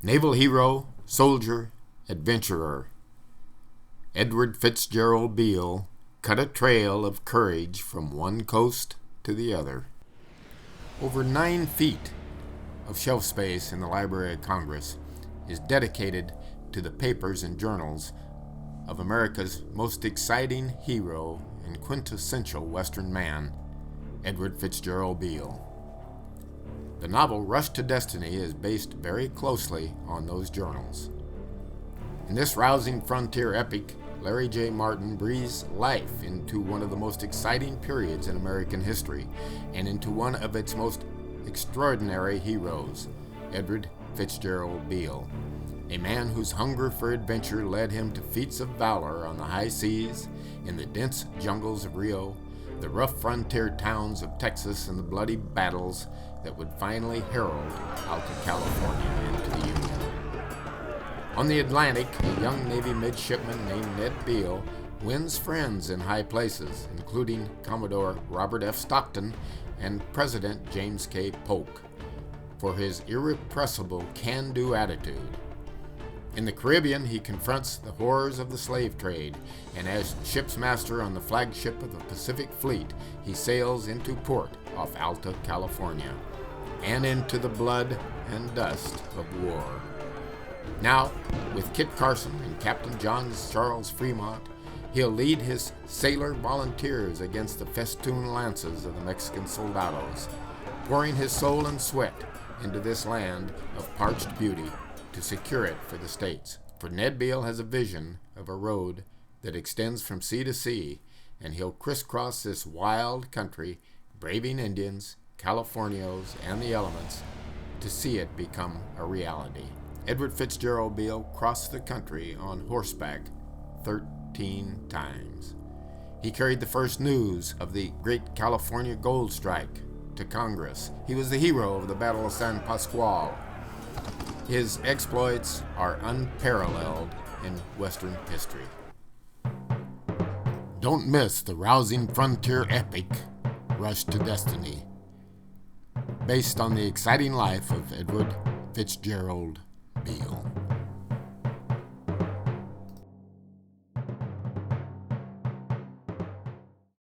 Naval hero, soldier, adventurer, Edward Fitzgerald Beale cut a trail of courage from one coast to the other. Over 9 feet of shelf space in the Library of Congress is dedicated to the papers and journals of America's most exciting hero and quintessential Western man, Edward Fitzgerald Beale. The novel Rush to Destiny is based very closely on those journals. In this rousing frontier epic, Larry J. Martin breathes life into one of the most exciting periods in American history and into one of its most extraordinary heroes, Edward Fitzgerald Beale, a man whose hunger for adventure led him to feats of valor on the high seas, in the dense jungles of Rio, the rough frontier towns of Texas, and the bloody battles that would finally herald Alta California into the Union. On the Atlantic, a young Navy midshipman named Ned Beale wins friends in high places, including Commodore Robert F. Stockton and President James K. Polk, for his irrepressible can-do attitude. In the Caribbean, he confronts the horrors of the slave trade, and as ship's master on the flagship of the Pacific Fleet, he sails into port off Alta California, and into the blood and dust of war. Now, with Kit Carson and Captain John Charles Fremont, he'll lead his sailor volunteers against the festooned lances of the Mexican soldados, pouring his soul and sweat into this land of parched beauty to secure it for the States. For Ned Beale has a vision of a road that extends from sea to sea, and he'll crisscross this wild country, braving Indians, Californios, and the elements to see it become a reality. Edward Fitzgerald Beale crossed the country on horseback 13 times. He carried the first news of the Great California Gold Strike to Congress. He was the hero of the Battle of San Pasqual. His exploits are unparalleled in Western history. Don't miss the rousing frontier epic, Rush to Destiny, based on the exciting life of Edward Fitzgerald Beale.